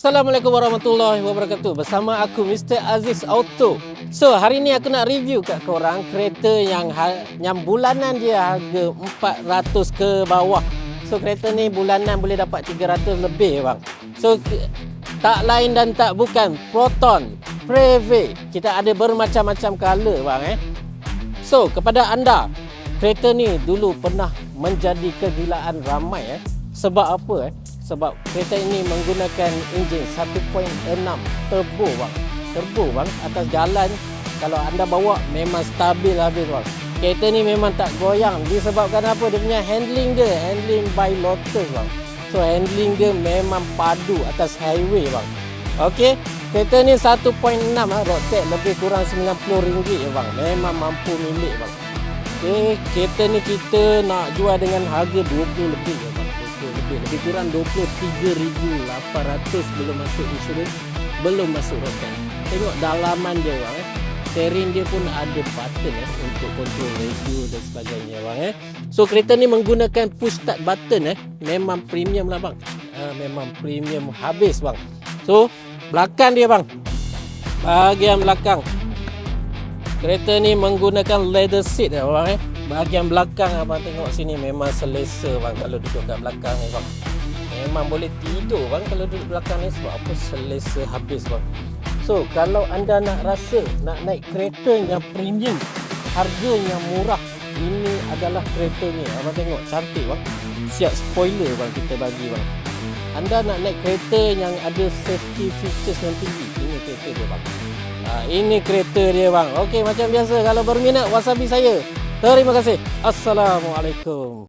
Assalamualaikum warahmatullahi wabarakatuh. Bersama aku Mr. Aziz Auto. So, hari ni aku nak review kat korang kereta yang bulanan dia harga 400 ke bawah. So, kereta ni bulanan boleh dapat 300 lebih bang. So, tak lain dan tak bukan Proton Preve. Kita ada bermacam-macam color bang So, kepada anda, kereta ni dulu pernah menjadi kegilaan ramai Sebab apa Sebab kereta ini menggunakan enjin 1.6 turbo bang. Turbo bang, atas jalan kalau anda bawa memang stabil habis bang. Kereta ni memang tak goyang disebabkan apa? Dia punya handling by Lotus bang. So handling dia memang padu atas highway bang. Okey, kereta ni 1.6 road tax lebih kurang RM90 bang. Memang mampu milik bang. Okey, kereta ni kita nak jual dengan harga 20 lebih bang. Lebih kurang 23,800 belum masuk insurans, belum masuk road tax. Tengok dalaman dia bang Steering dia pun ada button untuk control radio dan sebagainya bang So kereta ni menggunakan push start button memang premium lah bang. Memang premium habis bang. So belakang dia bang, bahagian belakang kereta ni menggunakan leather seat bang Bahagian belakang abang tengok sini memang selesa bang kalau duduk kat belakang ni bang. Memang boleh tidur bang kalau duduk belakang ni sebab apa? Selesa habis bang. So kalau anda nak rasa nak naik kereta yang premium, harga yang murah, ini adalah kereta ni. Abang tengok cantik bang. Siap spoiler bang kita bagi bang. Anda nak naik kereta yang ada safety features yang tinggi, ini kereta dia bang. Ini kereta dia bang. Okey, macam biasa kalau berminat wasabi saya. Terima kasih. Assalamualaikum.